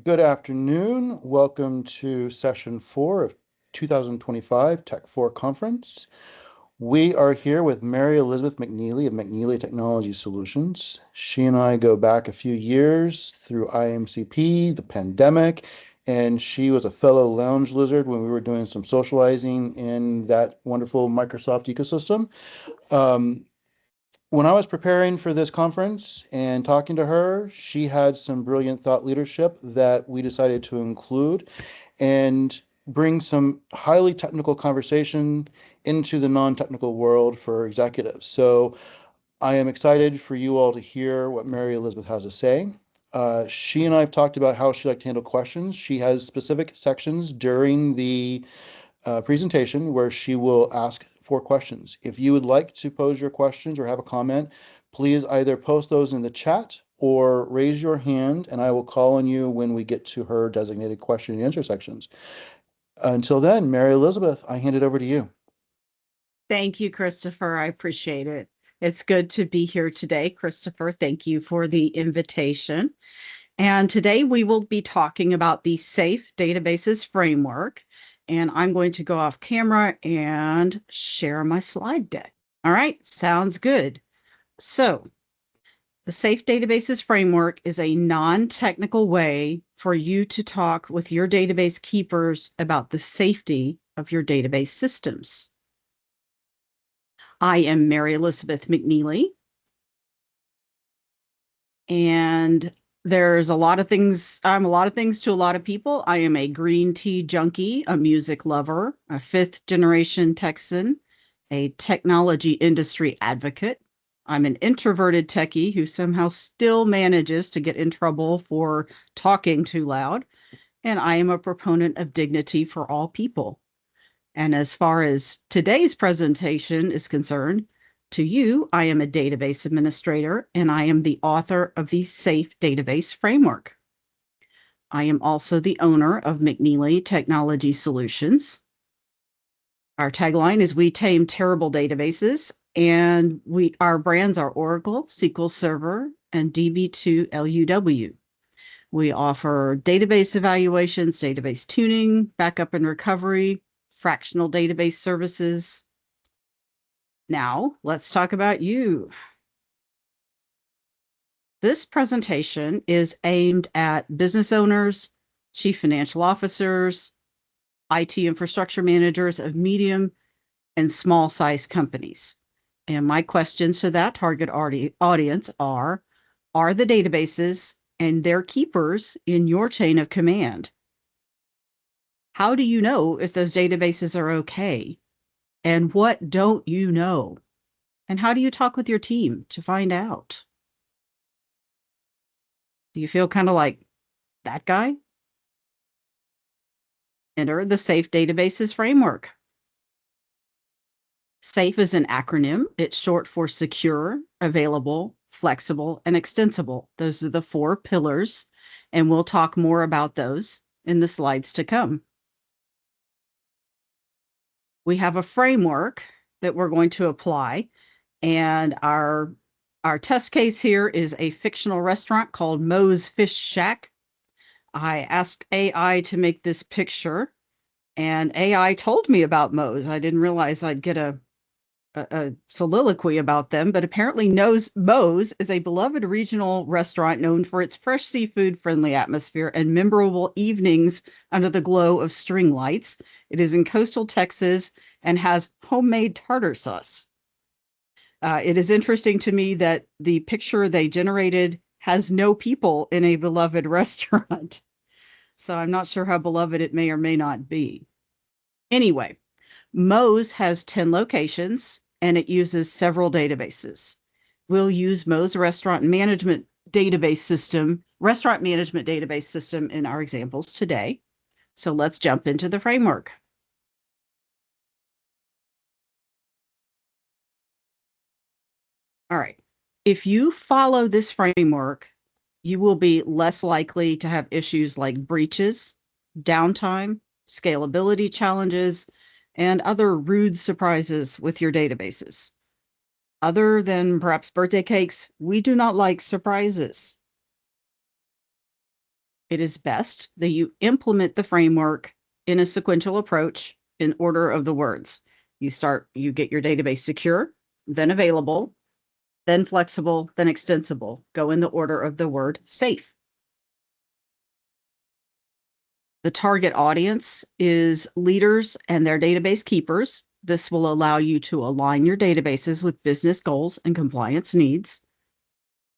Good afternoon. Welcome to session 4 of 2025 Tech 4 Conference. We are here with Mary Elizabeth McNeely of McNeely Technology Solutions. She and I go back a few years through IMCP, the pandemic, and she was a fellow lounge lizard when we were doing some socializing in that wonderful Microsoft ecosystem. Um, when I was preparing for this conference and talking to her, she had some brilliant thought leadership that we decided to include and bring some highly technical conversation into the non-technical world for executives. So I am excited for you all to hear what Mary Elizabeth has to say. She and I have talked about how she likes to handle questions. She has specific sections during the presentation where she will ask for questions. If you would like to pose your questions or have a comment, please either post those in the chat or raise your hand and I will call on you when we get to her designated question and answer sections. Until then, Mary Elizabeth, I hand it over to you. Thank you, Christopher. I appreciate it. It's good to be here today, Christopher. Thank you for the invitation. And today we will be talking about the Safe Databases Framework. And I'm going to go off camera and share my slide deck. All right, sounds good. So the Safe Databases Framework is a non-technical way for you to talk with your database keepers about the safety of your database systems. I am Mary Elizabeth McNeely. And there's a lot of things. I'm a lot of things to a lot of people. I am a green tea junkie, a music lover, a fifth generation Texan, a technology industry advocate. I'm an introverted techie who somehow still manages to get in trouble for talking too loud. And I am a proponent of dignity for all people. And as far as today's presentation is concerned, to you, I am a database administrator and I am the author of the Safe Database Framework. I am also the owner of McNeely Technology Solutions. Our tagline is "We tame terrible databases," and our brands are Oracle, SQL Server, and DB2 LUW. We offer database evaluations, database tuning, backup and recovery, fractional database services. Now, let's talk about you. This presentation is aimed at business owners, chief financial officers, IT infrastructure managers of medium and small size companies. And my questions to that target audience are the databases and their keepers in your chain of command? How do you know if those databases are okay? And what don't you know? And how do you talk with your team to find out? Do you feel kind of like that guy? Enter the Safe Databases Framework. SAFE is an acronym. It's short for secure, available, flexible, and extensible. Those are the 4 pillars, and we'll talk more about those in the slides to come. We have a framework that we're going to apply, and our test case here is a fictional restaurant called Moe's Fish Shack. I asked AI to make this picture, and AI told me about Moe's. I didn't realize I'd get a soliloquy about them, but apparently Moe's is a beloved regional restaurant known for its fresh seafood, friendly atmosphere, and memorable evenings under the glow of string lights. It is in coastal Texas and has homemade tartar sauce. It is interesting to me that the picture they generated has no people in a beloved restaurant. So I'm not sure how beloved it may or may not be. Anyway, Moe's has 10 locations and it uses several databases. We'll use Moe's restaurant management database system in our examples today. So let's jump into the framework. All right. If you follow this framework, you will be less likely to have issues like breaches, downtime, scalability challenges, and other rude surprises with your databases. Other than perhaps birthday cakes, we do not like surprises. it is best that you implement the framework in a sequential approach in order of the words. You get your database secure, then available, then flexible, then extensible. Go in the order of the word safe. The target audience is leaders and their database keepers. This will allow you to align your databases with business goals and compliance needs.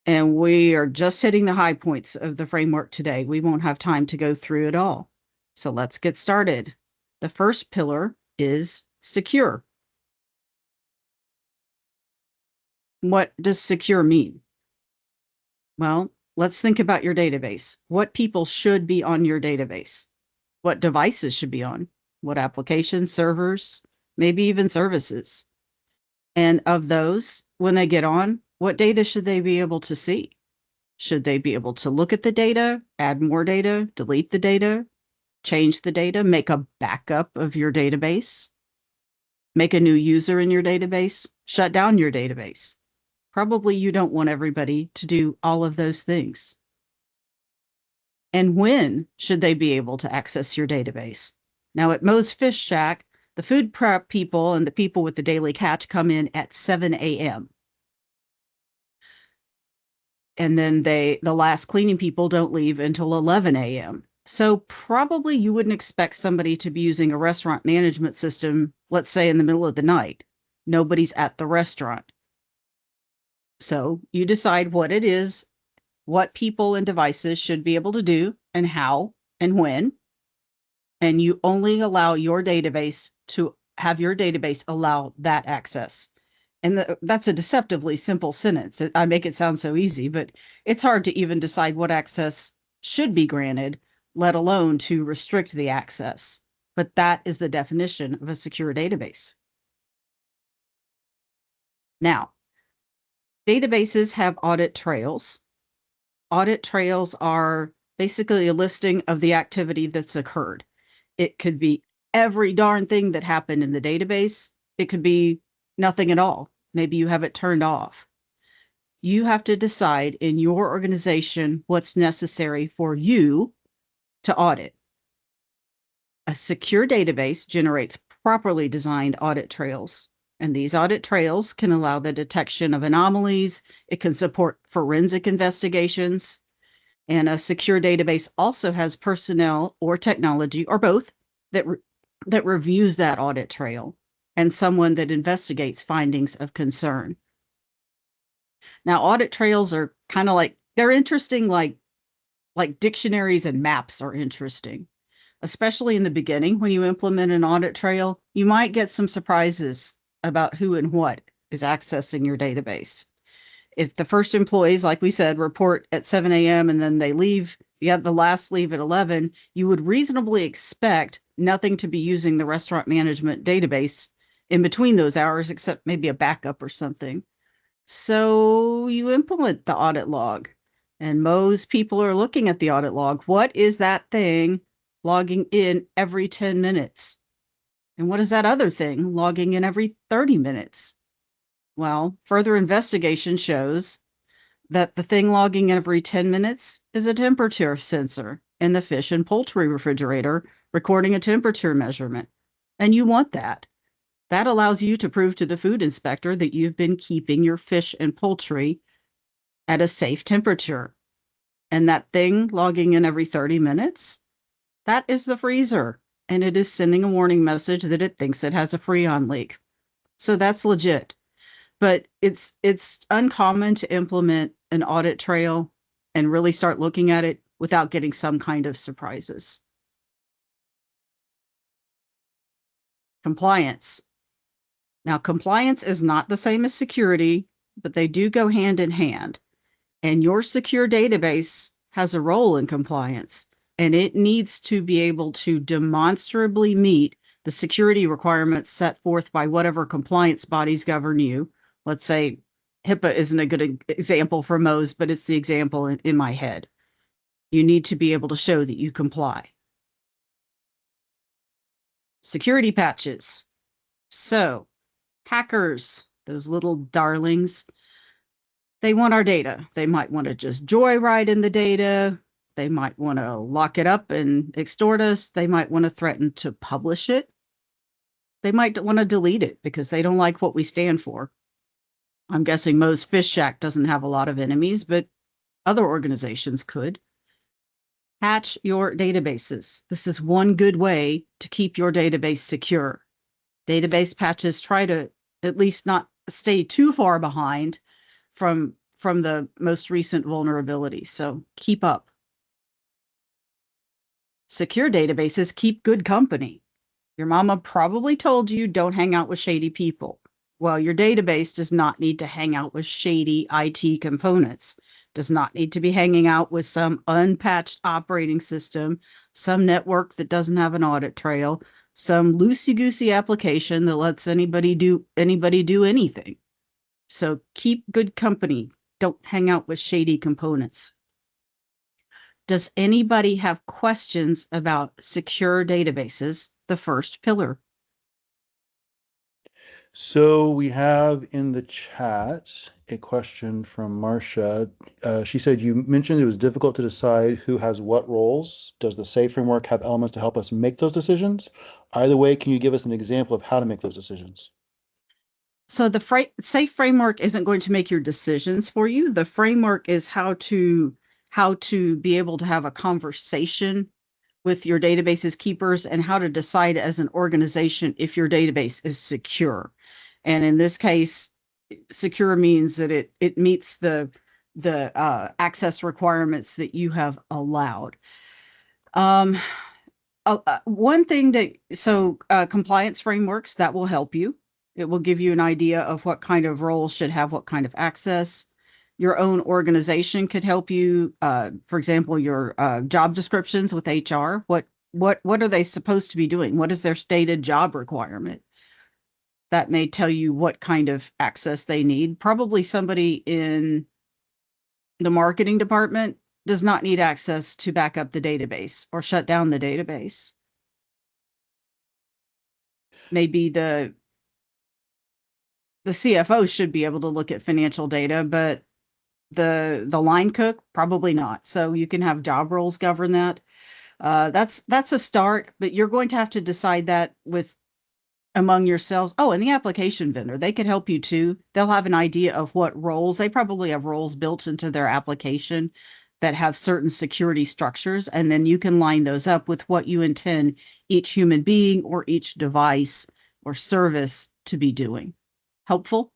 And we are just hitting the high points of the framework today. We won't have time to go through it all. So let's get started. The first pillar is secure. What does secure mean? Well, let's think about your database. What people should be on your database? What devices should be on? What applications, servers, maybe even services? And of those, when they get on, what data should they be able to see? Should they be able to look at the data, add more data, delete the data, change the data, make a backup of your database, make a new user in your database, shut down your database? Probably you don't want everybody to do all of those things. And when should they be able to access your database? Now at Moe's Fish Shack, the food prep people and the people with the daily catch come in at 7 a.m. And then the last cleaning people don't leave until 11 a.m. So probably you wouldn't expect somebody to be using a restaurant management system, let's say in the middle of the night. Nobody's at the restaurant. So you decide what it is, what people and devices should be able to do and how and when. And you only allow your database to have your database allow that access. And that's a deceptively simple sentence. I make it sound so easy, but it's hard to even decide what access should be granted, let alone to restrict the access. But that is the definition of a secure database. Now, databases have audit trails. Audit trails are basically a listing of the activity that's occurred. It could be every darn thing that happened in the database. It could be nothing at all. Maybe you have it turned off. You have to decide in your organization what's necessary for you to audit. A secure database generates properly designed audit trails. And these audit trails can allow the detection of anomalies. It can support forensic investigations. And a secure database also has personnel or technology or both that reviews that audit trail and someone that investigates findings of concern. Now, audit trails are kind of like, they're interesting, like dictionaries and maps are interesting, especially in the beginning. When you implement an audit trail, you might get some surprises about who and what is accessing your database. If the first employees, like we said, report at 7 a.m. and then they leave, the last leave at 11, you would reasonably expect nothing to be using the restaurant management database in between those hours, except maybe a backup or something. So you implement the audit log, and most people are looking at the audit log. What is that thing logging in every 10 minutes? And what is that other thing logging in every 30 minutes? Well, further investigation shows that the thing logging every 10 minutes is a temperature sensor in the fish and poultry refrigerator recording a temperature measurement. And you want that. That allows you to prove to the food inspector that you've been keeping your fish and poultry at a safe temperature. And that thing logging in every 30 minutes, that is the freezer. And it is sending a warning message that it thinks it has a Freon leak. So that's legit. But it's uncommon to implement an audit trail and really start looking at it without getting some kind of surprises. Compliance. Now, compliance is not the same as security, but they do go hand in hand. And your secure database has a role in compliance, and it needs to be able to demonstrably meet the security requirements set forth by whatever compliance bodies govern you. Let's say HIPAA isn't a good example for Moe's, but it's the example in my head. You need to be able to show that you comply. Security patches. So, hackers, those little darlings, they want our data. They might want to just joyride in the data. They might want to lock it up and extort us. They might want to threaten to publish it. They might want to delete it because they don't like what we stand for. I'm guessing Moe's Fish Shack doesn't have a lot of enemies, but other organizations could. Patch your databases. This is one good way to keep your database secure. Database patches try to at least not stay too far behind from the most recent vulnerabilities. So keep up. Secure databases keep good company. Your mama probably told you don't hang out with shady people. Well, your database does not need to hang out with shady IT components, does not need to be hanging out with some unpatched operating system, some network that doesn't have an audit trail, some loosey-goosey application that lets anybody do anything. So keep good company. Don't hang out with shady components. Does anybody have questions about secure databases, the first pillar? So we have in the chat a question from Marcia. She said, you mentioned it was difficult to decide who has what roles. Does the SAFE framework have elements to help us make those decisions? Either way, can you give us an example of how to make those decisions? So the SAFE framework isn't going to make your decisions for you. The framework is how to be able to have a conversation with your database's keepers and how to decide as an organization if your database is secure. And in this case, secure means that it meets the access requirements that you have allowed. One thing that compliance frameworks that will help you. It will give you an idea of what kind of roles should have what kind of access. Your own organization could help you. For example, your job descriptions with HR. What are they supposed to be doing? What is their stated job requirement? That may tell you what kind of access they need. Probably somebody in the marketing department does not need access to back up the database or shut down the database. Maybe the CFO should be able to look at financial data, but the line cook probably not. So you can have job roles govern that. That's a start, but you're going to have to decide that with among yourselves. Oh, and the application vendor, they could help you too. They'll have an idea of what roles. They probably have roles built into their application that have certain security structures, and then you can line those up with what you intend each human being or each device or service to be doing. Helpful?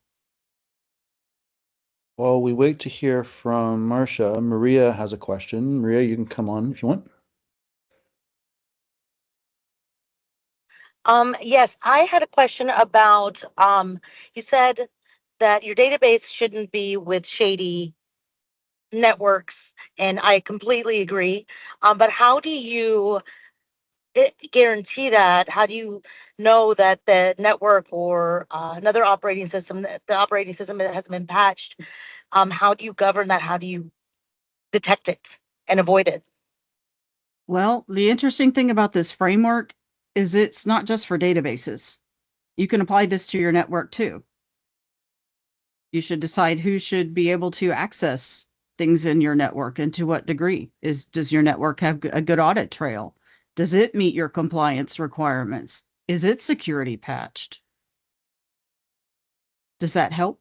While we wait to hear from Marcia, Maria has a question. Maria, you can come on if you want. Yes, I had a question about, you said that your database shouldn't be with shady networks, and I completely agree. But how do you guarantee that? How do you know that the network or another operating system, the operating system that hasn't been patched, how do you govern that? How do you detect it and avoid it? Well, the interesting thing about this framework is it's not just for databases. You can apply this to your network too. You should decide who should be able to access things in your network and to what degree. Does your network have a good audit trail? Does it meet your compliance requirements? Is it security patched? Does that help?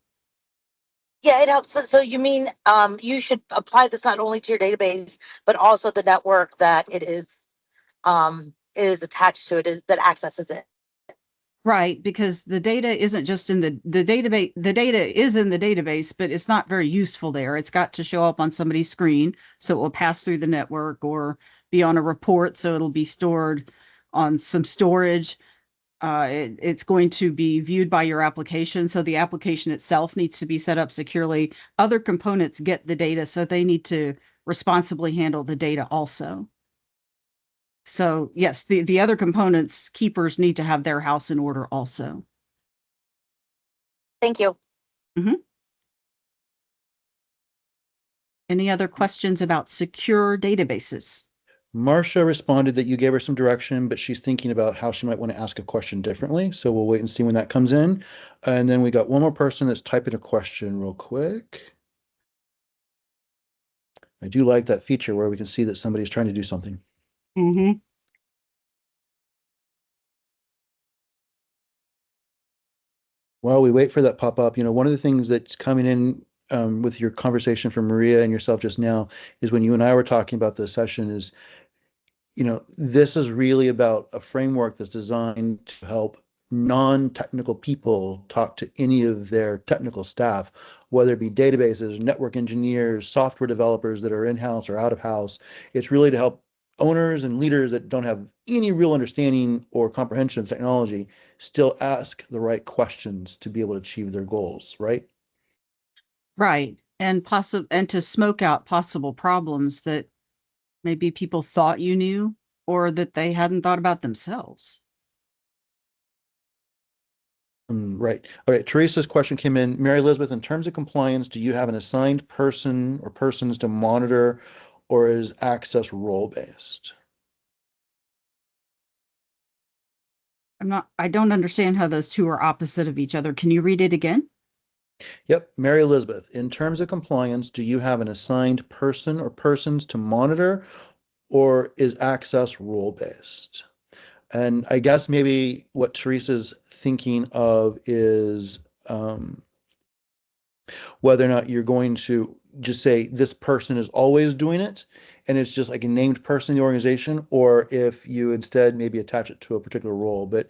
Yeah, it helps. So you mean you should apply this not only to your database, but also the network that it is attached to, that accesses it. Right, because the data isn't just in the database. The data is in the database, but it's not very useful there. It's got to show up on somebody's screen, so it will pass through the network or be on a report, so it'll be stored on some storage. It's going to be viewed by your application, so the application itself needs to be set up securely. Other components get the data, so they need to responsibly handle the data also. So yes, the other components, keepers need to have their house in order also. Thank you. Any other questions about secure databases? Marcia responded that you gave her some direction, but she's thinking about how she might want to ask a question differently. So we'll wait and see when that comes in. And then we got one more person that's typing a question real quick. I do like that feature where we can see that somebody's trying to do something. Mm-hmm. While we wait for that pop up, one of the things that's coming in with your conversation from Maria and yourself just now is when you and I were talking about this session is, this is really about a framework that's designed to help non-technical people talk to any of their technical staff, whether it be databases, network engineers, software developers that are in-house or out of house. It's really to help owners and leaders that don't have any real understanding or comprehension of technology still ask the right questions to be able to achieve their goals, right? Right. And to smoke out possible problems that maybe people thought you knew or that they hadn't thought about themselves. Right. Okay. Teresa's question came in. Mary Elizabeth, in terms of compliance, do you have an assigned person or persons to monitor, or is access role-based? I don't understand how those two are opposite of each other. Can you read it again? Yep. Mary Elizabeth, in terms of compliance, do you have an assigned person or persons to monitor, or is access role-based? And I guess maybe what Teresa's thinking of is whether or not you're going to just say this person is always doing it and it's just like a named person in the organization, or if you instead maybe attach it to a particular role. But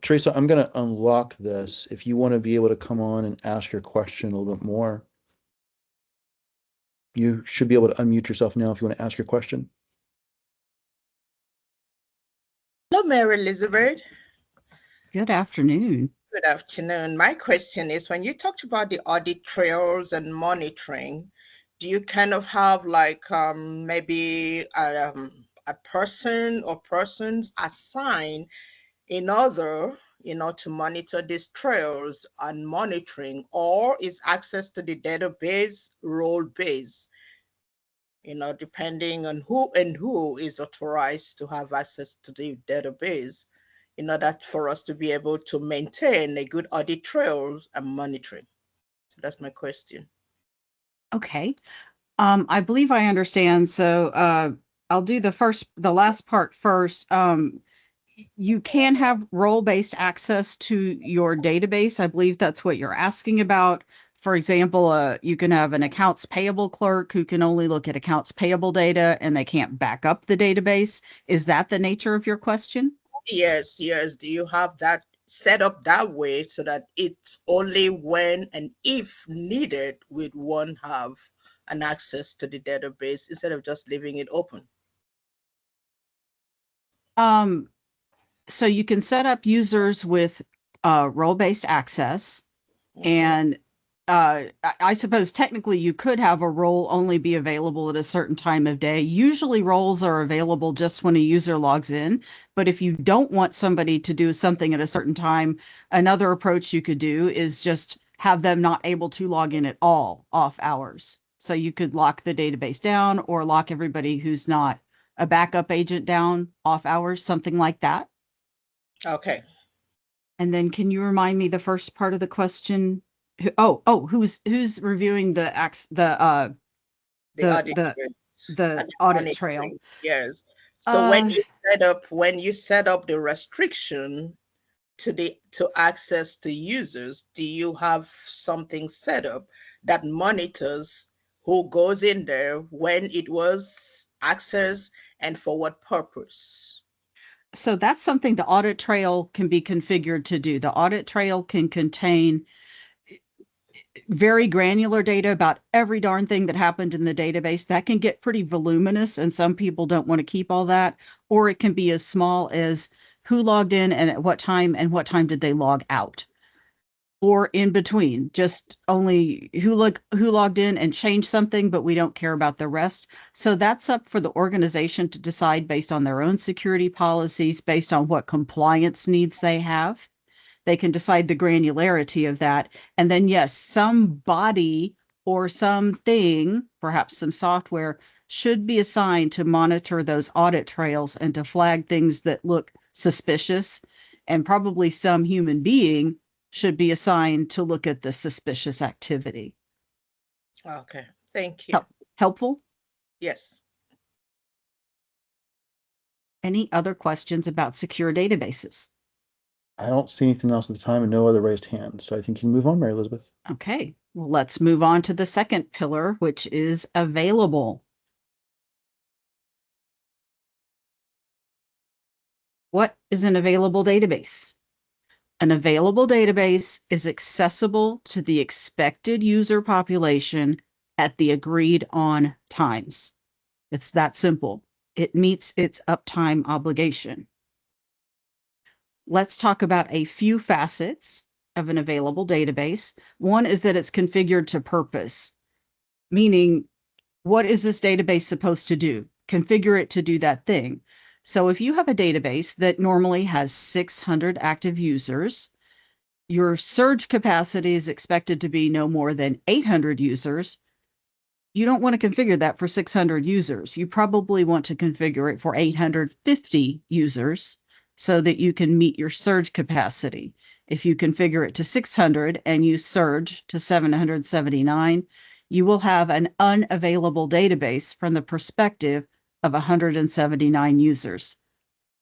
Teresa, I'm going to unlock this if you want to be able to come on and ask your question a little bit more. You should be able to unmute yourself now if you want to ask your question. Hello, Mary Elizabeth. Good afternoon. Good afternoon. My question is, when you talked about the audit trails and monitoring, do you kind of have like maybe a person or persons assigned in order, to monitor these trails and monitoring, or is access to the database role-based, depending on who is authorized to have access to the database in order for us to be able to maintain a good audit trails and monitoring? So that's my question. Okay. I believe I understand. So I'll do the last part first. You can have role-based access to your database. I believe that's what you're asking about. For example, you can have an accounts payable clerk who can only look at accounts payable data and they can't back up the database. Is that the nature of your question? Yes. Do you have that set up that way so that it's only when and if needed would one have an access to the database instead of just leaving it open? So you can set up users with role-based access, Okay. and I suppose technically you could have a role only be available at a certain time of day. Usually roles are available just when a user logs in, but if you don't want somebody to do something at a certain time, another approach you could do is just have them not able to log in at all off hours. So you could lock the database down or lock everybody who's not a backup agent down off hours, something like that. Okay. And then can you remind me the first part of the question? Who's reviewing the The audit trail? Yes. So when you set up the restriction to access to users, do you have something set up that monitors who goes in there, when it was accessed, and for what purpose? So that's something the audit trail can be configured to do. The audit trail can contain very granular data about every darn thing that happened in the database. That can get pretty voluminous, and some people don't want to keep all that. Or it can be as small as who logged in and at what time, and what time did they log out. Or in between, just only who logged in and changed something, but we don't care about the rest. So that's up for the organization to decide based on their own security policies, based on what compliance needs they have. They can decide the granularity of that. And then, yes, somebody or something, perhaps some software, should be assigned to monitor those audit trails and to flag things that look suspicious. And probably some human being should be assigned to look at the suspicious activity. Okay, thank you. Helpful? Yes. Any other questions about secure databases? I don't see anything else at the time and no other raised hands. So I think you can move on, Mary Elizabeth. Okay, well, let's move on to the second pillar, which is available. What is an available database? An available database is accessible to the expected user population at the agreed on times. It's that simple. It meets its uptime obligation. Let's talk about a few facets of an available database. One is that it's configured to purpose, meaning what is this database supposed to do? Configure it to do that thing. So if you have a database that normally has 600 active users, your surge capacity is expected to be no more than 800 users. You don't want to configure that for 600 users. You probably want to configure it for 850 users so that you can meet your surge capacity. If you configure it to 600 and you surge to 779, you will have an unavailable database from the perspective of 179 users.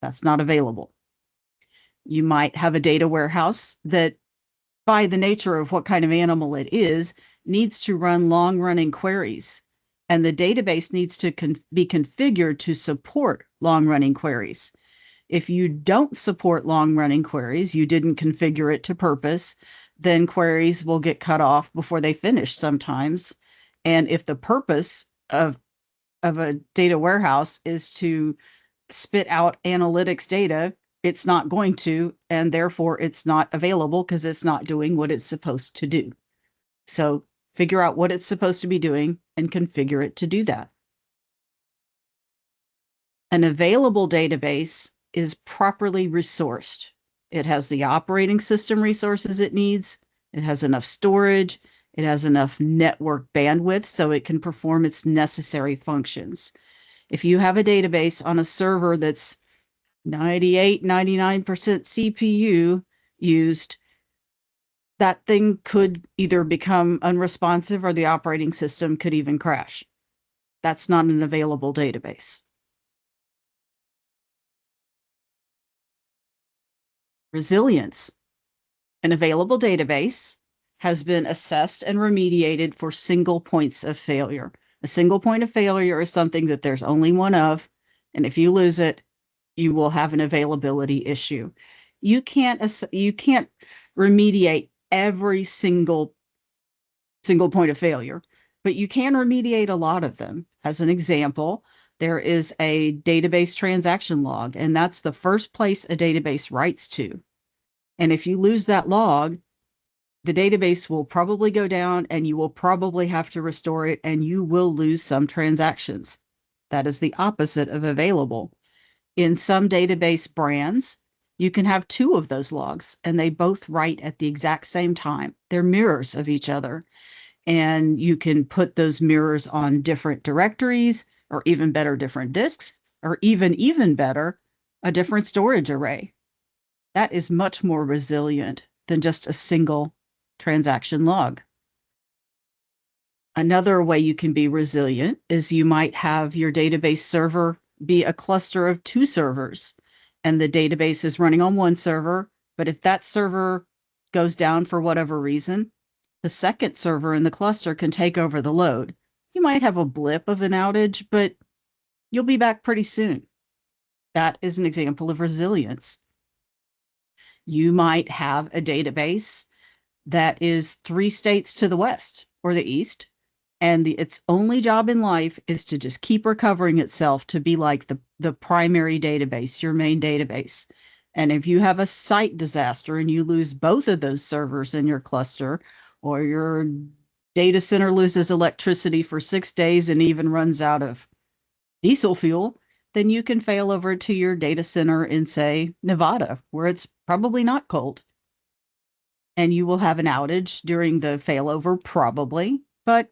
That's not available. You might have a data warehouse that, by the nature of what kind of animal it is, needs to run long-running queries, and the database needs to be configured to support long-running queries. If you don't support long-running queries, you didn't configure it to purpose, then queries will get cut off before they finish sometimes. And if the purpose of a data warehouse is to spit out analytics data, it's not going to, and therefore it's not available because it's not doing what it's supposed to do. So figure out what it's supposed to be doing and configure it to do that. An available database is properly resourced. It has the operating system resources it needs. It has enough storage. It has enough network bandwidth so it can perform its necessary functions. If you have a database on a server that's 98, 99% CPU used, that thing could either become unresponsive or the operating system could even crash. That's not an available database. Resilience. An available database has been assessed and remediated for single points of failure. A single point of failure is something that there's only one of, and if you lose it, you will have an availability issue. You can't remediate every single point of failure, but you can remediate a lot of them. As an example, there is a database transaction log, and that's the first place a database writes to. And if you lose that log, the database will probably go down and you will probably have to restore it and you will lose some transactions. That is the opposite of available. In some database brands, you can have two of those logs and they both write at the exact same time. They're mirrors of each other. And you can put those mirrors on different directories, or even better, different disks, or even better, a different storage array. That is much more resilient than just a single transaction log. Another way you can be resilient is you might have your database server be a cluster of two servers, and the database is running on one server, but if that server goes down for whatever reason, the second server in the cluster can take over the load. You might have a blip of an outage, but you'll be back pretty soon. That is an example of resilience. You might have a database that is 3 states to the west or the east, and its only job in life is to just keep recovering itself to be like the primary database, your main database. And if you have a site disaster and you lose both of those servers in your cluster, or your data center loses electricity for 6 days and even runs out of diesel fuel, then you can fail over to your data center in, say, Nevada, where it's probably not cold. And you will have an outage during the failover, probably, but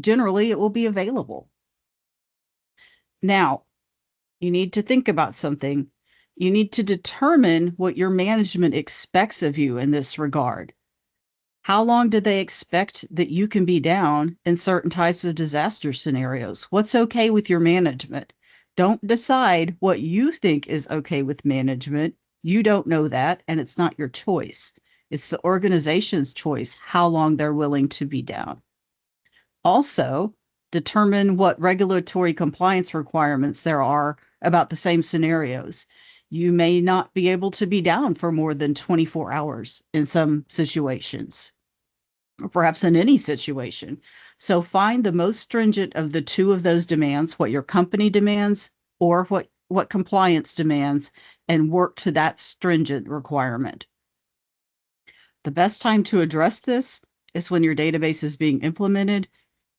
generally it will be available. Now, you need to think about something. You need to determine what your management expects of you in this regard. How long do they expect that you can be down in certain types of disaster scenarios? What's okay with your management? Don't decide what you think is okay with management. You don't know that, and it's not your choice. It's the organization's choice how long they're willing to be down. Also, determine what regulatory compliance requirements there are about the same scenarios. You may not be able to be down for more than 24 hours in some situations, or perhaps in any situation. So find the most stringent of the two of those demands, what your company demands or what compliance demands, and work to that stringent requirement. The best time to address this is when your database is being implemented,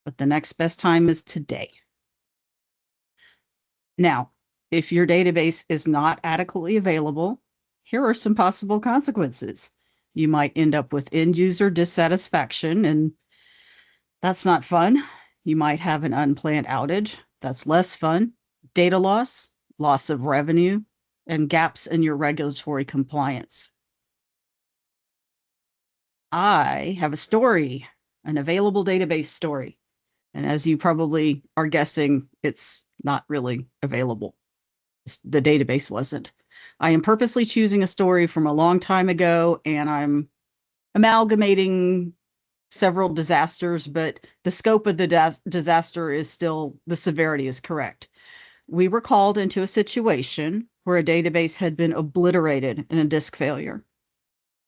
but the next best time is today. Now, if your database is not adequately available, here are some possible consequences. You might end up with end user dissatisfaction, and that's not fun. You might have an unplanned outage. That's less fun. Data loss, loss of revenue, and gaps in your regulatory compliance. I have a story, an available database story. And as you probably are guessing, it's not really available. The database wasn't. I am purposely choosing a story from a long time ago, and I'm amalgamating several disasters, but the scope of the disaster is still, the severity is correct. We were called into a situation where a database had been obliterated in a disk failure.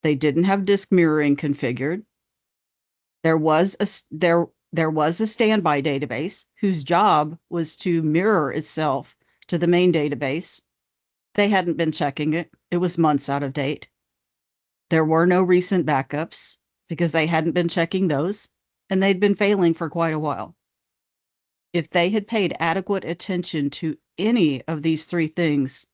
They didn't have disk mirroring configured. There was a standby database whose job was to mirror itself to the main database. They hadn't been checking it. It was months out of date. There were no recent backups because they hadn't been checking those, and they'd been failing for quite a while. If they had paid adequate attention to any of these three things,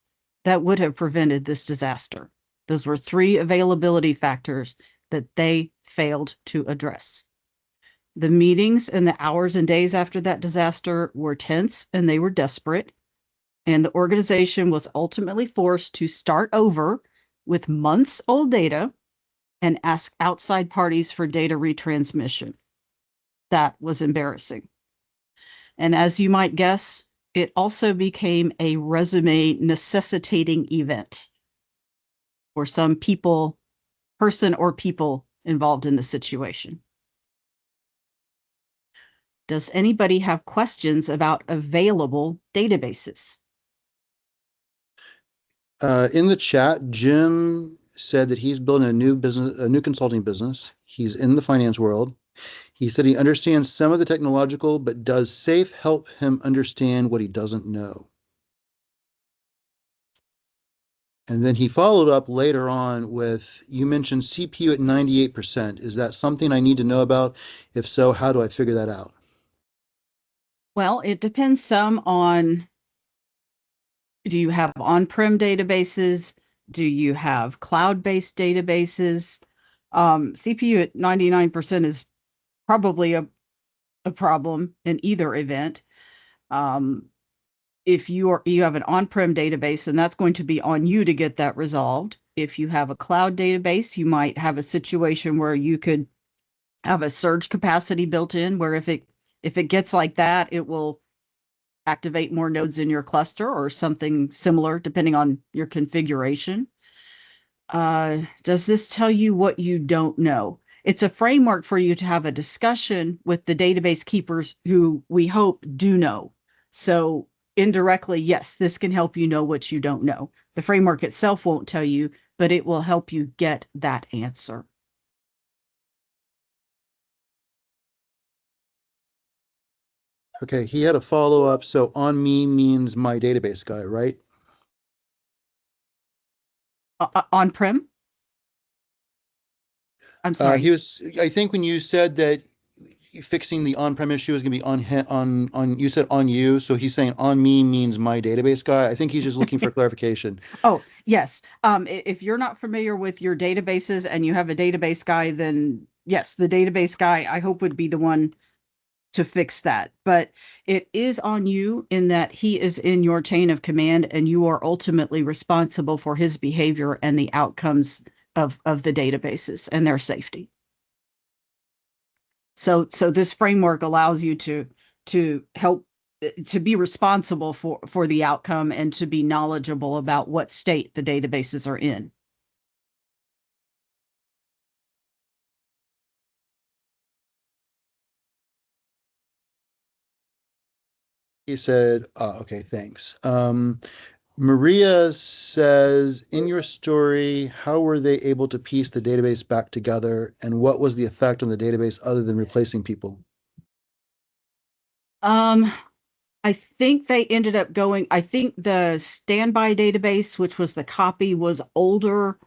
that would have prevented this disaster. Those were three availability factors that they failed to address. The meetings and the hours and days after that disaster were tense and they were desperate. And the organization was ultimately forced to start over with months old data and ask outside parties for data retransmission. That was embarrassing. And as you might guess, it also became a resume necessitating event for some person or people involved in the situation. Does anybody have questions about available databases? In the chat, Jim said that he's building a new consulting business. He's in the finance world. He said he understands some of the technological, but does SAFe help him understand what he doesn't know? And then he followed up later on with, you mentioned CPU at 98%. Is that something I need to know about? If so, how do I figure that out? Well, it depends some on, do you have on-prem databases? Do you have cloud-based databases? CPU at 99% is probably a problem in either event. If you have an on-prem database, then that's going to be on you to get that resolved. If you have a cloud database, you might have a situation where you could have a surge capacity built in, where if it gets like that, it will activate more nodes in your cluster or something similar, depending on your configuration. Does this tell you what you don't know? It's a framework for you to have a discussion with the database keepers who we hope do know. So indirectly, yes, this can help you know what you don't know. The framework itself won't tell you, but it will help you get that answer. Okay, he had a follow-up. So on me means my database guy, right? On-prem? I'm sorry. I think when you said that fixing the on-prem issue is going to be on you said on you, so he's saying on me means my database guy. I think he's just looking for clarification. Oh, yes. If you're not familiar with your databases and you have a database guy, then yes, the database guy, I hope, would be the one to fix that. But it is on you in that he is in your chain of command and you are ultimately responsible for his behavior and the outcomes of the databases and their safety. So this framework allows you to help to be responsible for the outcome and to be knowledgeable about what state the databases are in. He said, okay, thanks. Maria says, in your story, how were they able to piece the database back together, and what was the effect on the database other than replacing people? I think they ended up going, I think the standby database, which was the copy, was older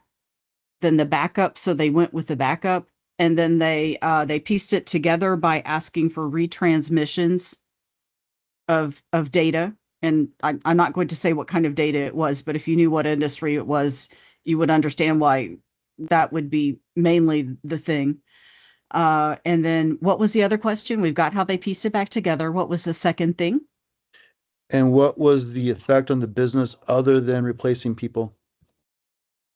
than the backup, so they went with the backup. And then they pieced it together by asking for retransmissions of data. And I'm not going to say what kind of data it was, but if you knew what industry it was, you would understand why that would be mainly the thing. And then what was the other question? We've got how they pieced it back together. What was the second thing? And what was the effect on the business other than replacing people?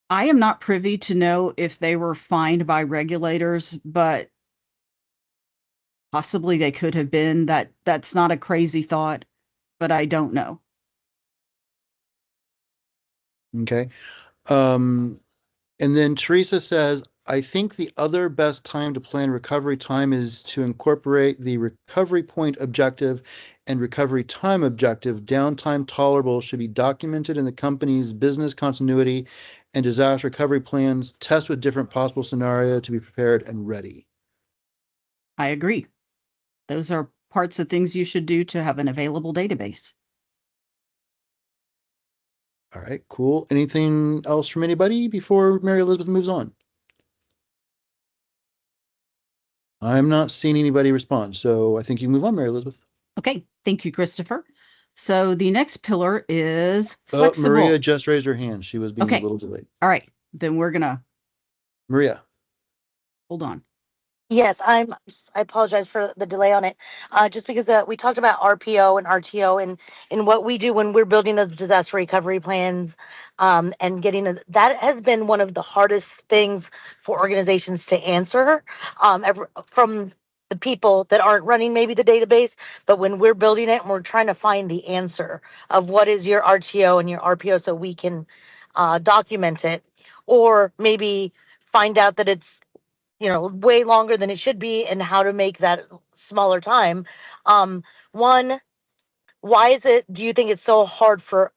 I am not privy to know if they were fined by regulators, but possibly they could have been. That's not a crazy thought, but I don't know. Okay. And then Teresa says, I think the other best time to plan recovery time is to incorporate the recovery point objective and recovery time objective. Downtime tolerable should be documented in the company's business continuity and disaster recovery plans. Test with different possible scenario to be prepared and ready. I agree. Those are parts of things you should do to have an available database. All right, cool. Anything else from anybody before Mary Elizabeth moves on? I'm not seeing anybody respond, so I think you can move on, Mary Elizabeth. Okay, thank you, Christopher. So the next pillar is flexible. Maria just raised her hand. She was being Okay. a little delayed. All right, then we're gonna Maria. hold on. Yes, I apologize for the delay on it. Just because we talked about RPO and RTO and what we do when we're building those disaster recovery plans, and getting that has been one of the hardest things for organizations to answer, from the people that aren't running maybe the database, but when we're building it and we're trying to find the answer of what is your RTO and your RPO so we can document it, or maybe find out that it's way longer than it should be and how to make that smaller time. One, why do you think it's so hard for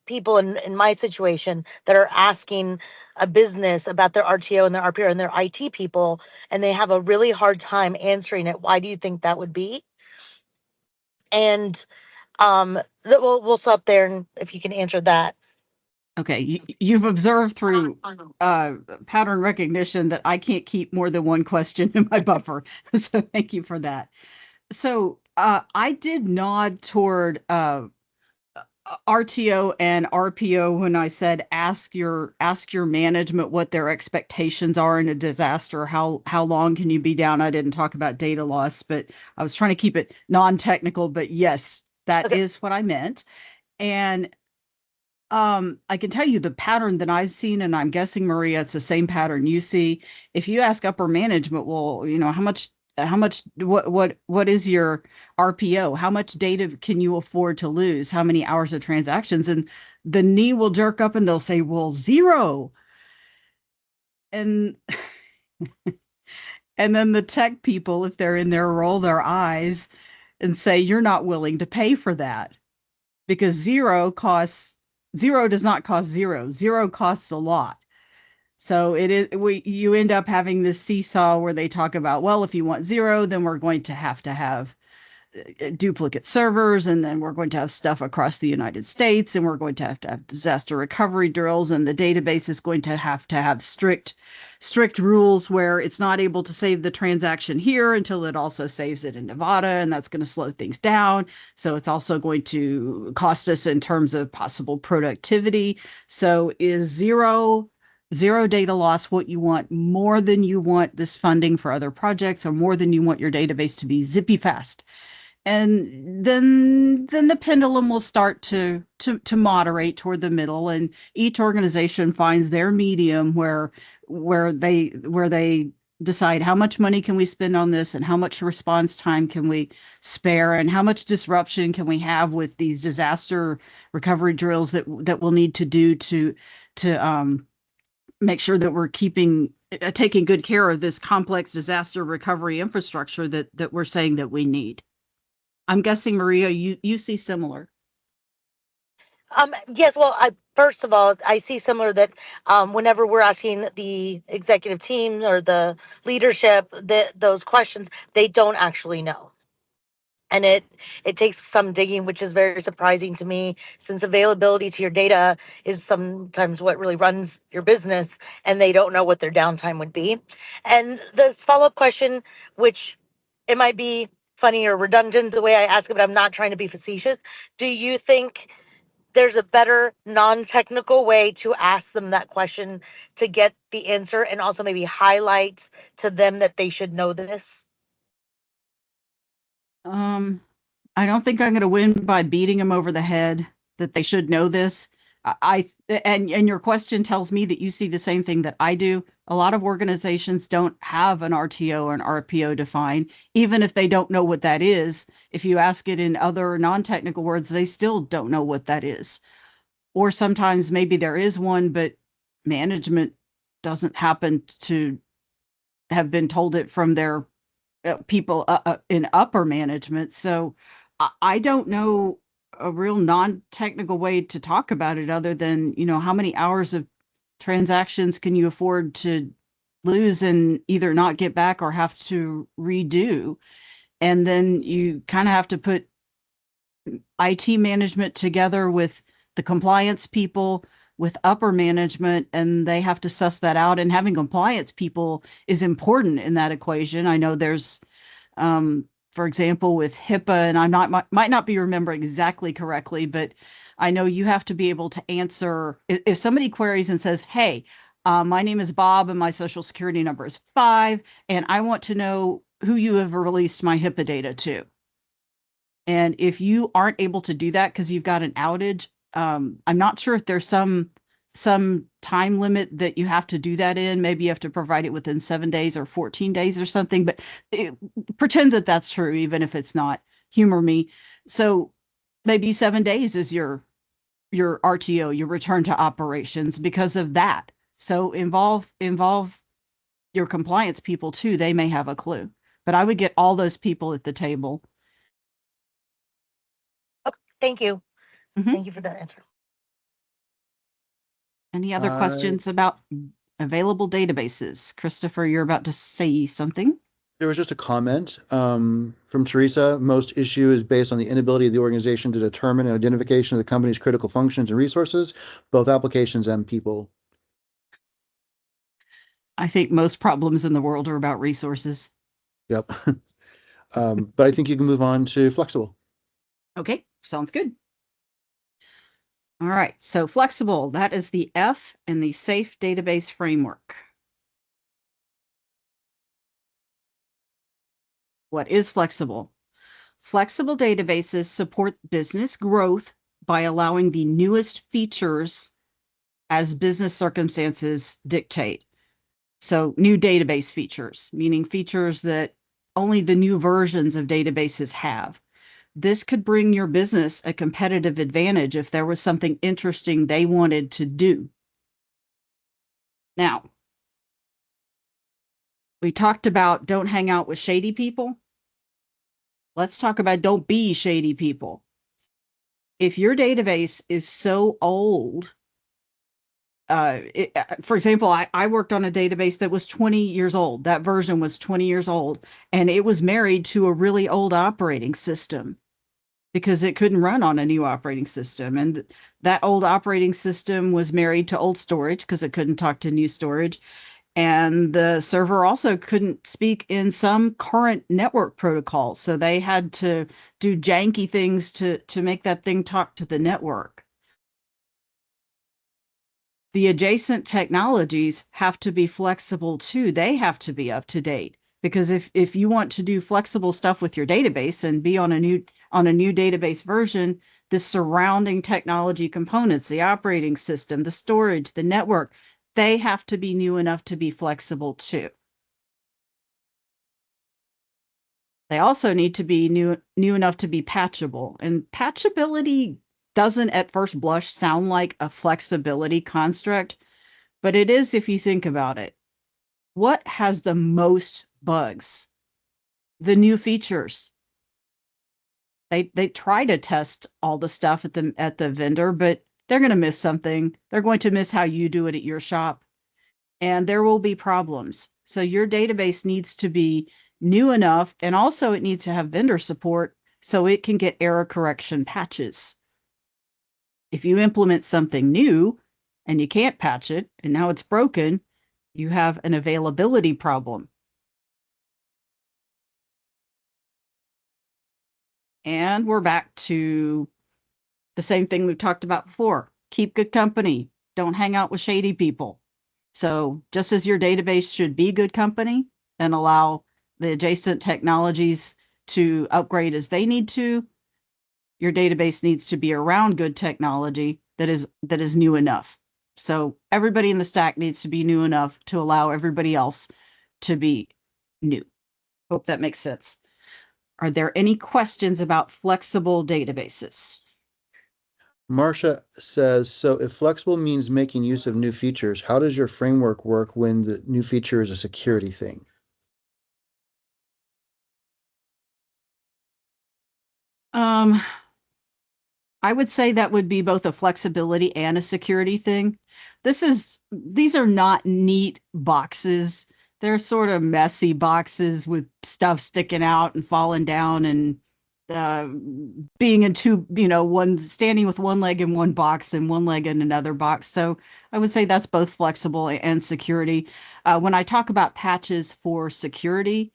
people in my situation that are asking a business about their RTO and their RPO and their IT people, and they have a really hard time answering it? Why do you think that would be? And we'll stop there, and if you can answer that. Okay, you've observed through pattern recognition that I can't keep more than one question in my buffer. So thank you for that. So I did nod toward RTO and RPO when I said ask your management what their expectations are in a disaster. How long can you be down? I didn't talk about data loss, but I was trying to keep it non-technical. But yes, that is what I meant. And I can tell you the pattern that I've seen, and I'm guessing, Maria, it's the same pattern you see. If you ask upper management, well, how much, what is your RPO? How much data can you afford to lose? How many hours of transactions? And the knee will jerk up and they'll say, well, 0. And, and then the tech people, if they're in there, roll their eyes and say, you're not willing to pay for that because 0 does not cost 0. 0 costs a lot. So you end up having this seesaw where they talk about, well, if you want 0, then we're going to have duplicate servers, and then we're going to have stuff across the United States, and we're going to have disaster recovery drills, and the database is going to have strict rules where it's not able to save the transaction here until it also saves it in Nevada, and that's going to slow things down. So it's also going to cost us in terms of possible productivity. So is zero data loss what you want more than you want this funding for other projects, or more than you want your database to be zippy fast? And then the pendulum will start to moderate toward the middle, and each organization finds their medium where they decide how much money can we spend on this and how much response time can we spare and how much disruption can we have with these disaster recovery drills that we'll need to do to make sure that we're taking good care of this complex disaster recovery infrastructure that we're saying that we need. I'm guessing, Maria, you see similar. Yes, well, first of all, I see similar that whenever we're asking the executive team or the leadership those questions, they don't actually know. And it takes some digging, which is very surprising to me, since availability to your data is sometimes what really runs your business, and they don't know what their downtime would be. And this follow-up question, which it might be funny or redundant the way I ask it, but I'm not trying to be facetious. Do you think there's a better non-technical way to ask them that question to get the answer, and also maybe highlight to them that they should know this? I don't think I'm going to win by beating them over the head that they should know this. And your question tells me that you see the same thing that I do. A lot of organizations don't have an RTO or an RPO defined, even if they don't know what that is. If you ask it in other non-technical words, they still don't know what that is. Or sometimes maybe there is one, but management doesn't happen to have been told it from their people in upper management. So I don't know a real non-technical way to talk about it other than, how many hours of transactions can you afford to lose and either not get back or have to redo? And then you kind of have to put IT management together with the compliance people, with upper management, and they have to suss that out. And having compliance people is important in that equation. I know there's, for example, with HIPAA, and might not be remembering exactly correctly, but I know you have to be able to answer if somebody queries and says, "Hey, my name is Bob and my social security number is 5, and I want to know who you have released my HIPAA data to." And if you aren't able to do that because you've got an outage, I'm not sure if there's some time limit that you have to do that in. Maybe you have to provide it within 7 days or 14 days or something, but pretend that that's true, even if it's not. Humor me. So maybe 7 days is your RTO, your return to operations, because of that. So involve your compliance people too. They may have a clue, but I would get all those people at the table. Okay, thank you. Mhm. Thank you for that answer. Any other questions about available databases? Christopher, you're about to say something. There was just a comment from Teresa. Most issue is based on the inability of the organization to determine an identification of the company's critical functions and resources, both applications and people. I think most problems in the world are about resources. Yep. But I think you can move on to flexible. Okay, sounds good. All right, so flexible, that is the F in the Safe Database Framework. What is flexible? Flexible databases support business growth by allowing the newest features as business circumstances dictate. So new database features, meaning features that only the new versions of databases have. This could bring your business a competitive advantage if there was something interesting they wanted to do. Now, we talked about don't hang out with shady people. Let's talk about don't be shady people. If your database is so old, for example, I worked on a database that was 20 years old. That version was 20 years old, and it was married to a really old operating system because it couldn't run on a new operating system. And that old operating system was married to old storage because it couldn't talk to new storage. And the server also couldn't speak in some current network protocols. So they had to do janky things to make that thing talk to the network. The adjacent technologies have to be flexible too. They have to be up to date, because if you want to do flexible stuff with your database and be on a new database version, the surrounding technology components, the operating system, the storage, the network, they have to be new enough to be flexible too. They also need to be new enough to be patchable. And patchability doesn't at first blush sound like a flexibility construct, but it is if you think about it. What has the most bugs? The new features. They try to test all the stuff at the vendor, but they're going to miss something. They're going to miss how you do it at your shop, and there will be problems. So your database needs to be new enough, and also it needs to have vendor support so it can get error correction patches. If you implement something new and you can't patch it, and now it's broken, you have an availability problem. And we're back to the same thing we've talked about before. Keep good company. Don't hang out with shady people. So just as your database should be good company and allow the adjacent technologies to upgrade as they need to, your database needs to be around good technology that is new enough. So everybody in the stack needs to be new enough to allow everybody else to be new. Hope that makes sense. Are there any questions about flexible databases? Marcia says, so if flexible means making use of new features, how does your framework work when the new feature is a security thing? I would say that would be both a flexibility and a security thing. These are not neat boxes. They're sort of messy boxes with stuff sticking out and falling down and being in two, one standing with one leg in one box and one leg in another box. So I would say that's both flexible and security. When I talk about patches for security,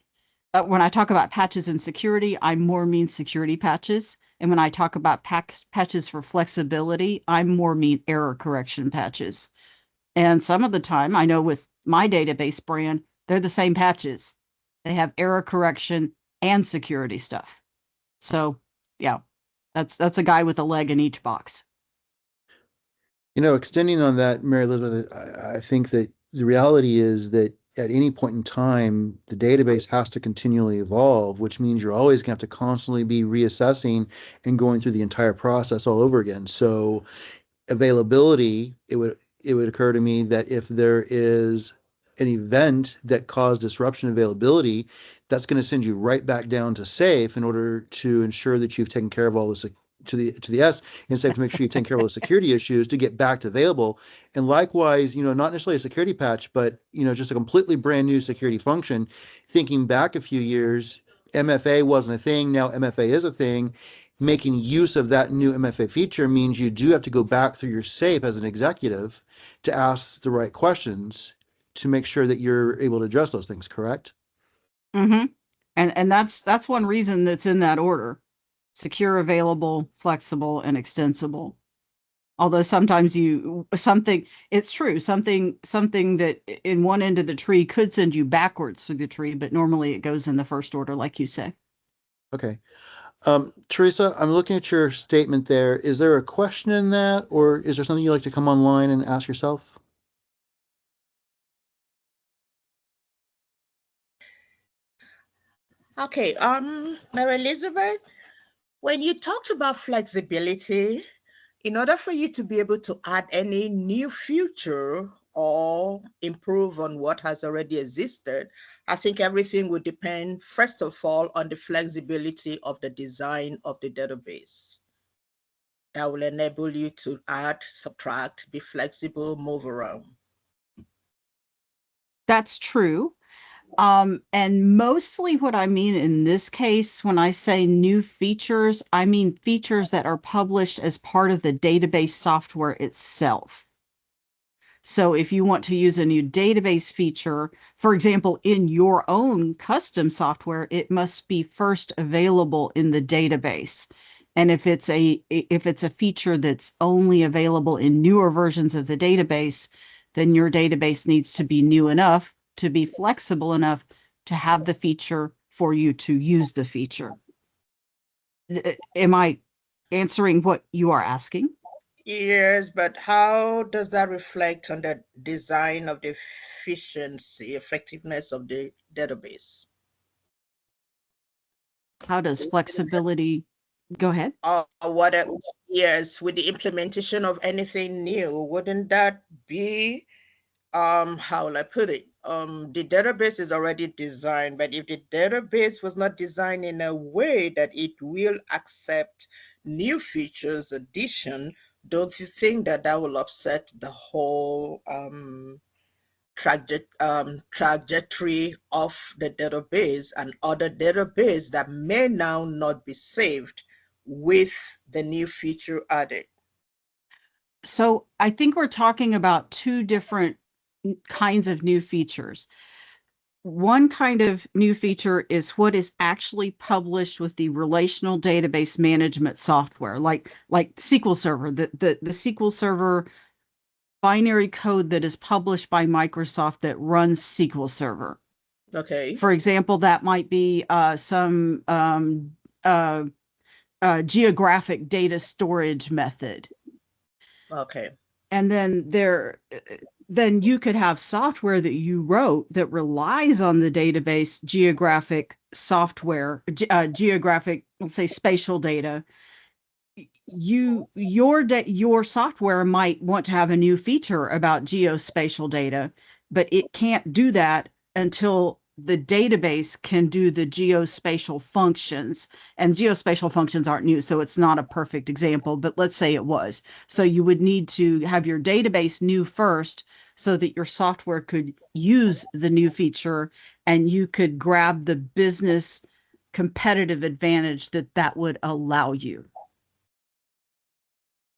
when I talk about patches and security, I more mean security patches. And when I talk about patches for flexibility, I more mean error correction patches. And some of the time, I know with my database brand, they're the same patches. They have error correction and security stuff. So yeah, that's a guy with a leg in each box. Extending on that, Mary Elizabeth, I think that the reality is that at any point in time, the database has to continually evolve, which means you're always going to have to constantly be reassessing and going through the entire process all over again. So availability, it would occur to me that if there is an event that caused disruption availability, that's going to send you right back down to safe in order to ensure that you've taken care of all this to the S, and safe to make sure you've taken care of all the security issues to get back to available. And likewise, not necessarily a security patch, but just a completely brand new security function. Thinking back a few years, MFA wasn't a thing. Now MFA is a thing. Making use of that new MFA feature means you do have to go back through your SAFE as an executive to ask the right questions to make sure that you're able to address those things, correct? Mm-hmm. And that's one reason that's in that order. Secure, available, flexible, and extensible. Although sometimes it's true, something that in one end of the tree could send you backwards through the tree, but normally it goes in the first order, like you say. Okay. Teresa, I'm looking at your statement there. Is there a question in that, or is there something you'd like to come online and ask yourself? Okay, Mary Elizabeth, when you talked about flexibility, in order for you to be able to add any new feature or improve on what has already existed, I think everything would depend, first of all, on the flexibility of the design of the database. That will enable you to add, subtract, be flexible, move around. That's true. And mostly what I mean in this case, when I say new features, I mean features that are published as part of the database software itself. So if you want to use a new database feature, for example, in your own custom software, it must be first available in the database. And if it's a feature that's only available in newer versions of the database, then your database needs to be new enough to be flexible enough to have the feature for you to use the feature. Am I answering what you are asking? Yes, but how does that reflect on the design of the efficiency, effectiveness of the database? How does flexibility, go ahead. Or what, yes, with the implementation of anything new, wouldn't that be, how will I put it? The database is already designed, but if the database was not designed in a way that it will accept new features addition, don't you think that that will upset the whole trajectory of the database and other database that may now not be saved with the new feature added? So I think we're talking about two different kinds of new features. One kind of new feature is what is actually published with the relational database management software, like SQL Server, the SQL Server binary code that is published by Microsoft that runs SQL Server. Okay. For example, that might be some geographic data storage method. Okay. And then you could have software that you wrote that relies on the database geographic software, geographic, let's say spatial data. Your software might want to have a new feature about geospatial data, but it can't do that until the database can do the geospatial functions. And geospatial functions aren't new, so it's not a perfect example, but let's say it was. So you would need to have your database new first so that your software could use the new feature and you could grab the business competitive advantage that would allow you.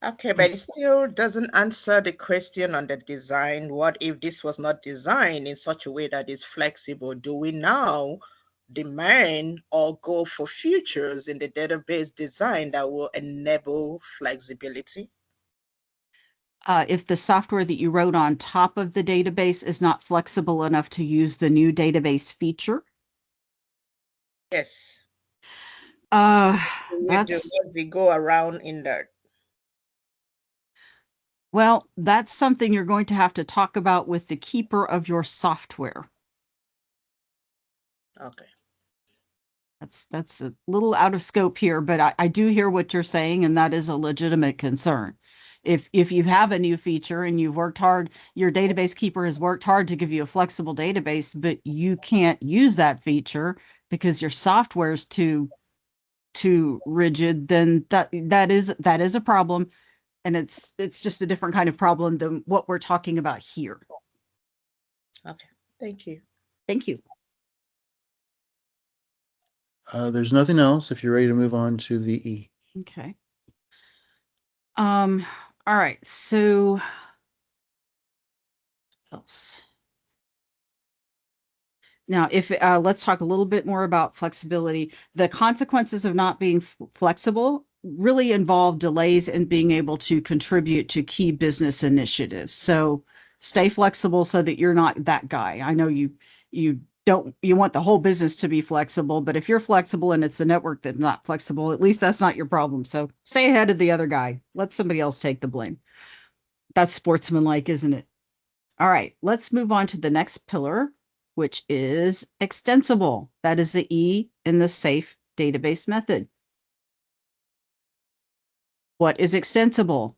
Okay, but it still doesn't answer the question on the design. What if this was not designed in such a way that is flexible? Do we now demand or go for features in the database design that will enable flexibility? If the software that you wrote on top of the database is not flexible enough to use the new database feature? Yes. We go around in that. Well, that's something you're going to have to talk about with the keeper of your software. Okay. That's a little out of scope here, but I do hear what you're saying, and that is a legitimate concern. If you have a new feature and you've worked hard, your database keeper has worked hard to give you a flexible database, but you can't use that feature because your software is too rigid, then that is a problem. And it's just a different kind of problem than what we're talking about here. Okay, thank you. Thank you. There's nothing else if you're ready to move on to the E. Okay. All right, so what else? Now, let's talk a little bit more about flexibility. The consequences of not being flexible really involve delays in being able to contribute to key business initiatives. So stay flexible so that you're not that guy. I know you want the whole business to be flexible, but if you're flexible and it's a network that's not flexible, at least that's not your problem. So stay ahead of the other guy. Let somebody else take the blame. That's sportsmanlike, isn't it? All right, let's move on to the next pillar, which is extensible. That is the E in the SAFe database method. What is extensible?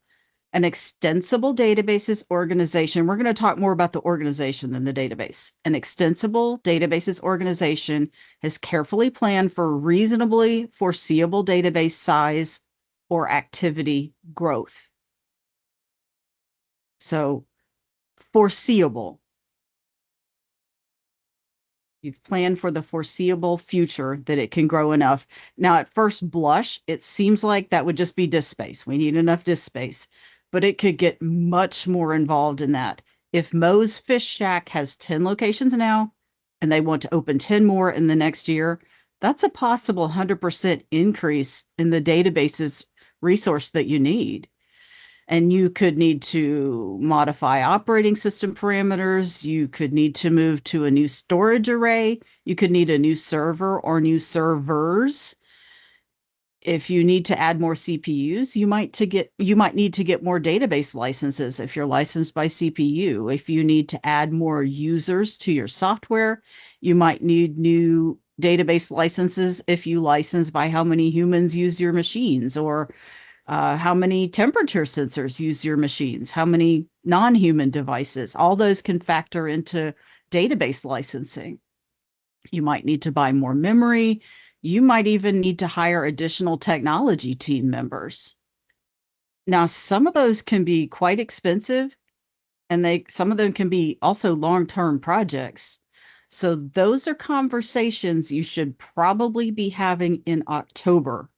An extensible databases organization. We're going to talk more about the organization than the database. An extensible databases organization has carefully planned for reasonably foreseeable database size or activity growth. So foreseeable. You've planned for the foreseeable future that it can grow enough. Now, at first blush, it seems like that would just be disk space. We need enough disk space, but it could get much more involved in that. If Moe's Fish Shack has 10 locations now, and they want to open 10 more in the next year, that's a possible 100% increase in the database's resource that you need. And you could need to modify operating system parameters. You could need to move to a new storage array. You could need a new server or new servers. If you need to add more CPUs, you might need to get more database licenses if you're licensed by CPU. If you need to add more users to your software, you might need new database licenses if you license by how many humans use your machines, or how many temperature sensors use your machines, how many non-human devices. All those can factor into database licensing. You might need to buy more memory. You might even need to hire additional technology team members. Now, some of those can be quite expensive, and some of them can be also long-term projects. So those are conversations you should probably be having in October.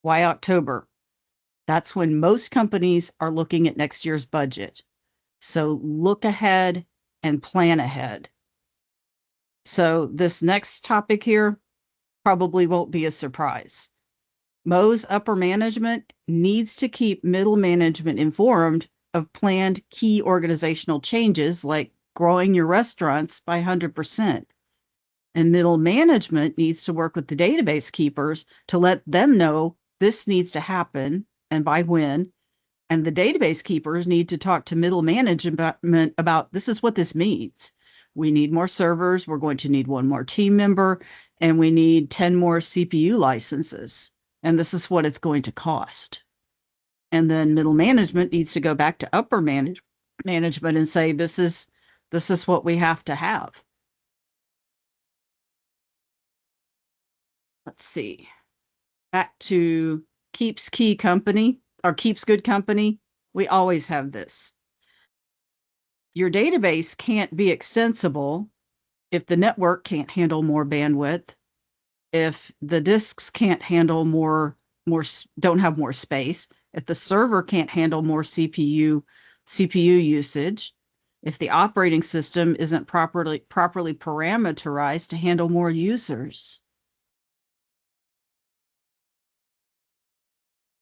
Why October? That's when most companies are looking at next year's budget. So look ahead and plan ahead. So this next topic here probably won't be a surprise. Mo's upper management needs to keep middle management informed of planned key organizational changes, like growing your restaurants by 100%. And middle management needs to work with the database keepers to let them know this needs to happen and by when. And the database keepers need to talk to middle management about this is what this means. We need more servers. We're going to need one more team member, and we need 10 more CPU licenses. And this is what it's going to cost. And then middle management needs to go back to upper management and say, this is what we have to have. Let's see. Back to keeps key company or keeps good company. We always have this. Your database can't be extensible if the network can't handle more bandwidth, if the disks can't handle don't have more space, if the server can't handle more CPU usage, if the operating system isn't properly parameterized to handle more users.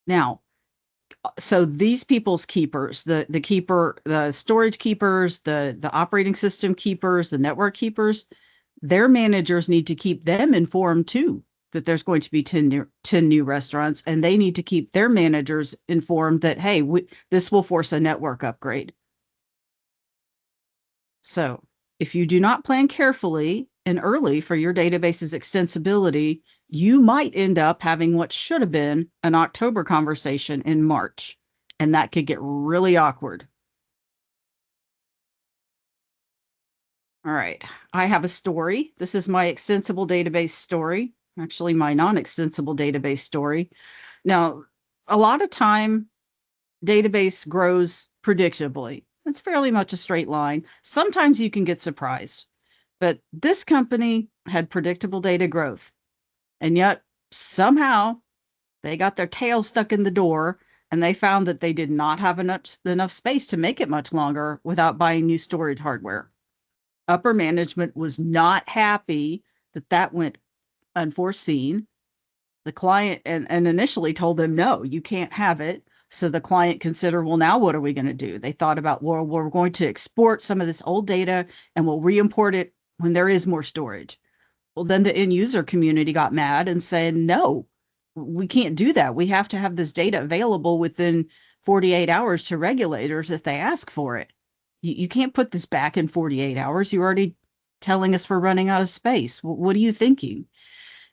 Now, so these people's keepers, the storage keepers, the operating system keepers, the network keepers, their managers need to keep them informed too, that there's going to be 10 new restaurants, and they need to keep their managers informed that, hey, this will force a network upgrade. So if you do not plan carefully and early for your database's extensibility, you might end up having what should have been an October conversation in March, and that could get really awkward. All right, I have a story. This is my extensible database story, actually my non-extensible database story. Now, a lot of time, database grows predictably. It's fairly much a straight line. Sometimes you can get surprised, but this company had predictable data growth. And yet somehow they got their tail stuck in the door, and they found that they did not have enough space to make it much longer without buying new storage hardware. Upper management was not happy that went unforeseen. The client and initially told them, no, you can't have it. So the client considered, well, now what are we going to do? They thought about, well, we're going to export some of this old data and we'll re-import it when there is more storage. Well, then the end user community got mad and said, no, we can't do that. We have to have this data available within 48 hours to regulators if they ask for it. You can't put this back in 48 hours. You're already telling us we're running out of space. What are you thinking?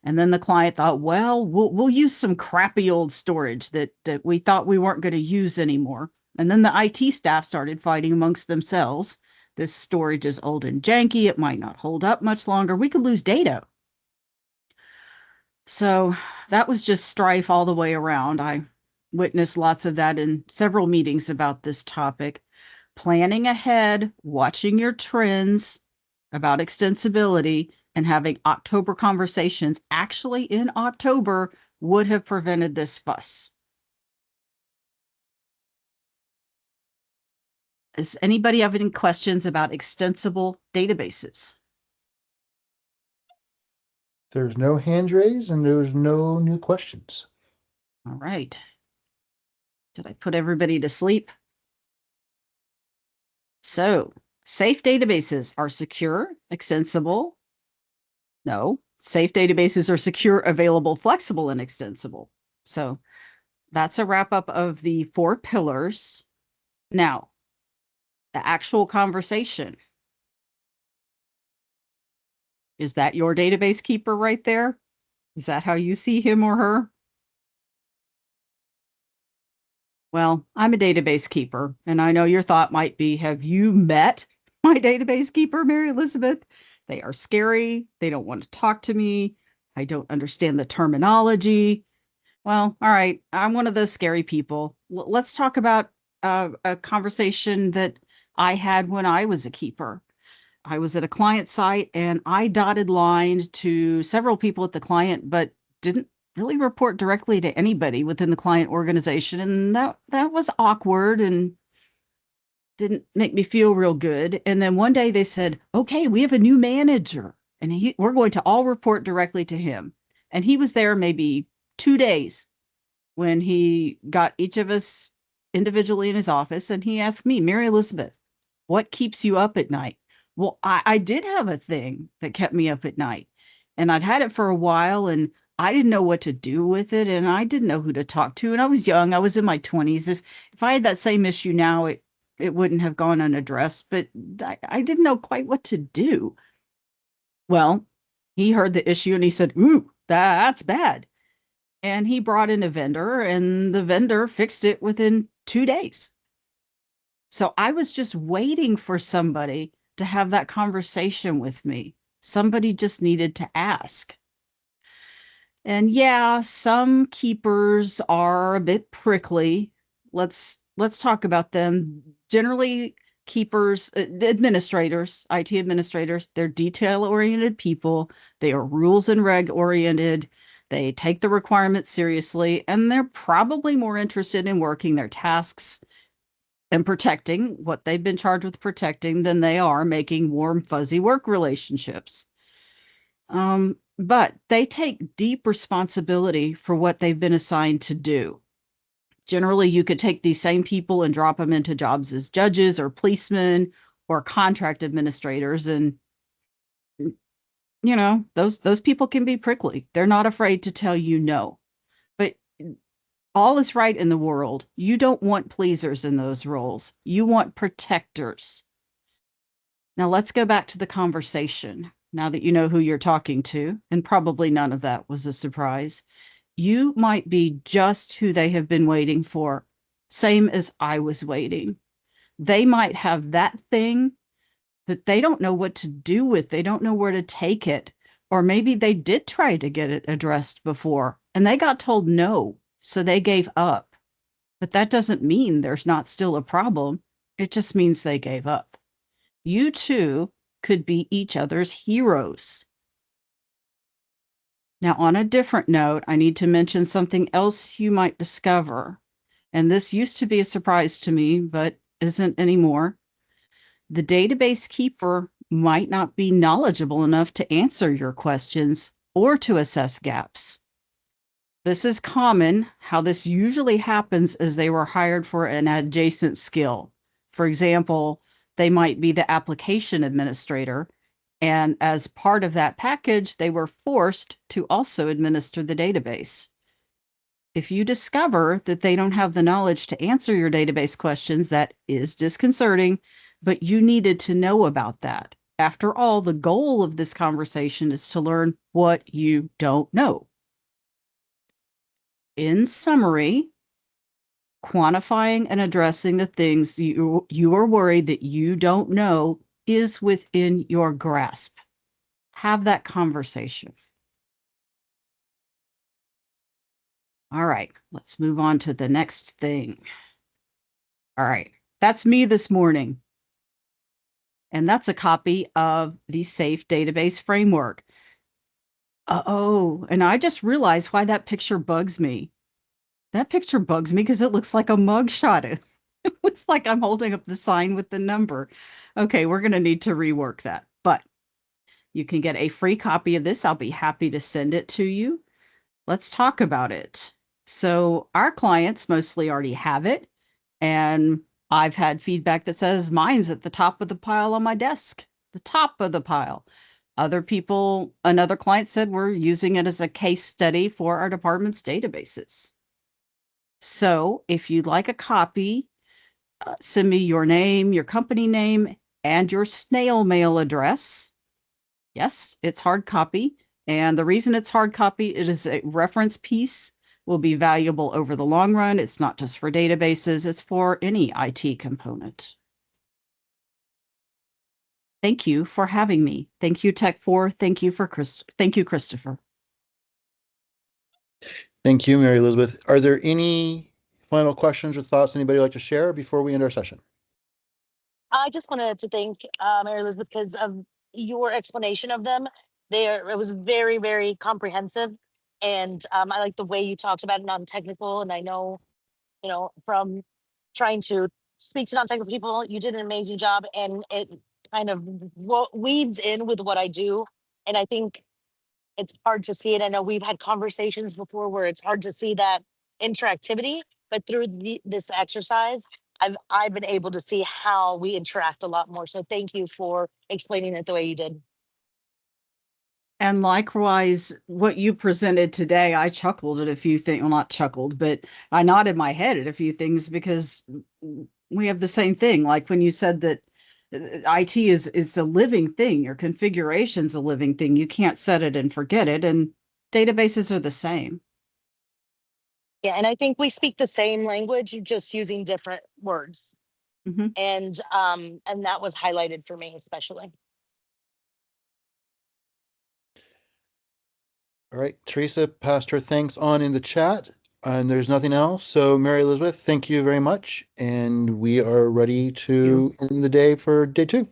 And then the client thought, well, we'll use some crappy old storage that we thought we weren't going to use anymore. And then the IT staff started fighting amongst themselves. This storage is old and janky. It might not hold up much longer. We could lose data. So that was just strife all the way around. I witnessed lots of that in several meetings about this topic. Planning ahead, watching your trends about extensibility, and having October conversations actually in October would have prevented this fuss. Does anybody have any questions about extensible databases? There's no hand raised and there's no new questions. All right. Did I put everybody to sleep? So, safe databases are secure, extensible. No, safe databases are secure, available, flexible, and extensible. So that's a wrap up of the 4 pillars. Now, the actual conversation. Is that your database keeper right there? Is that how you see him or her? Well, I'm a database keeper, and I know your thought might be, have you met my database keeper, Mary Elizabeth? They are scary. They don't want to talk to me. I don't understand the terminology. Well, all right. I'm one of those scary people. Let's talk about a conversation that I had when I was a keeper. I was at a client site and I dotted lined to several people at the client, but didn't really report directly to anybody within the client organization. And that was awkward and didn't make me feel real good. And then one day they said, okay, we have a new manager and we're going to all report directly to him. And he was there maybe 2 days when he got each of us individually in his office. And he asked me, Mary Elizabeth, what keeps you up at night? Well, I did have a thing that kept me up at night, and I'd had it for a while, and I didn't know what to do with it, and I didn't know who to talk to. And I was young; I was in my 20s. If I had that same issue now, it wouldn't have gone unaddressed. But I didn't know quite what to do. Well, he heard the issue and he said, "Ooh, that's bad," and he brought in a vendor, and the vendor fixed it within 2 days. So I was just waiting for somebody to have that conversation with me. Somebody just needed to ask. And yeah, some keepers are a bit prickly. Let's talk about them. Generally, keepers, administrators, IT administrators, they're detail-oriented people. They are rules and reg-oriented. They take the requirements seriously, and they're probably more interested in working their tasks and protecting what they've been charged with protecting than they are making warm, fuzzy work relationships. But they take deep responsibility for what they've been assigned to do. Generally, you could take these same people and drop them into jobs as judges or policemen or contract administrators. And, you know, those people can be prickly. They're not afraid to tell you no. But all is right in the world. You don't want pleasers in those roles. You want protectors. Now let's go back to the conversation. Now that you know who you're talking to, and probably none of that was a surprise, you might be just who they have been waiting for, same as I was waiting. They might have that thing that they don't know what to do with. They don't know where to take it. Or maybe they did try to get it addressed before and they got told no. So they gave up. But that doesn't mean there's not still a problem. It just means they gave up. You two could be each other's heroes. Now, on a different note, I need to mention something else you might discover. And this used to be a surprise to me, but isn't anymore. The database keeper might not be knowledgeable enough to answer your questions or to assess gaps. This is common. How this usually happens is they were hired for an adjacent skill. For example, they might be the application administrator, and as part of that package, they were forced to also administer the database. If you discover that they don't have the knowledge to answer your database questions, that is disconcerting, but you needed to know about that. After all, the goal of this conversation is to learn what you don't know. In summary, quantifying and addressing the things you are worried that you don't know is within your grasp. Have that conversation. All right, let's move on to the next thing. All right, that's me this morning. And that's a copy of the SAFe database framework. Oh, and I just realized why that picture bugs me. That picture bugs me because it looks like a mugshot. It looks like I'm holding up the sign with the number. Okay, we're going to need to rework that. But you can get a free copy of this. I'll be happy to send it to you. Let's talk about it. So our clients mostly already have it. And I've had feedback that says mine's at the top of the pile on my desk, the top of the pile. Other people, another client said we're using it as a case study for our department's databases. So if you'd like a copy, send me your name, your company name, and your snail mail address. Yes, it's hard copy. And the reason it's hard copy, it is a reference piece, will be valuable over the long run. It's not just for databases, it's for any IT component. Thank you for having me. Thank you, Tech4. Thank you, Christopher. Thank you, Mary Elizabeth. Are there any final questions or thoughts anybody would like to share before we end our session? I just wanted to thank Mary Elizabeth because of your explanation of them. It was very, very comprehensive. And I like the way you talked about non-technical. And I know, from trying to speak to non-technical people, you did an amazing job. And it kind of weaves in with what I do. And I think it's hard to see it. I know we've had conversations before where it's hard to see that interactivity, but through this exercise, I've been able to see how we interact a lot more. So thank you for explaining it the way you did. And likewise, what you presented today, I chuckled at a few things. Well, not chuckled, but I nodded my head at a few things because we have the same thing. Like when you said that IT is a living thing, your configuration's a living thing. You can't set it and forget it. And databases are the same. Yeah, and I think we speak the same language, just using different words. Mhm. And that was highlighted for me especially. All right, Teresa passed her thanks on in the chat, and there's nothing else. So, Mary Elizabeth, thank you very much. And we are ready to end the day for day 2.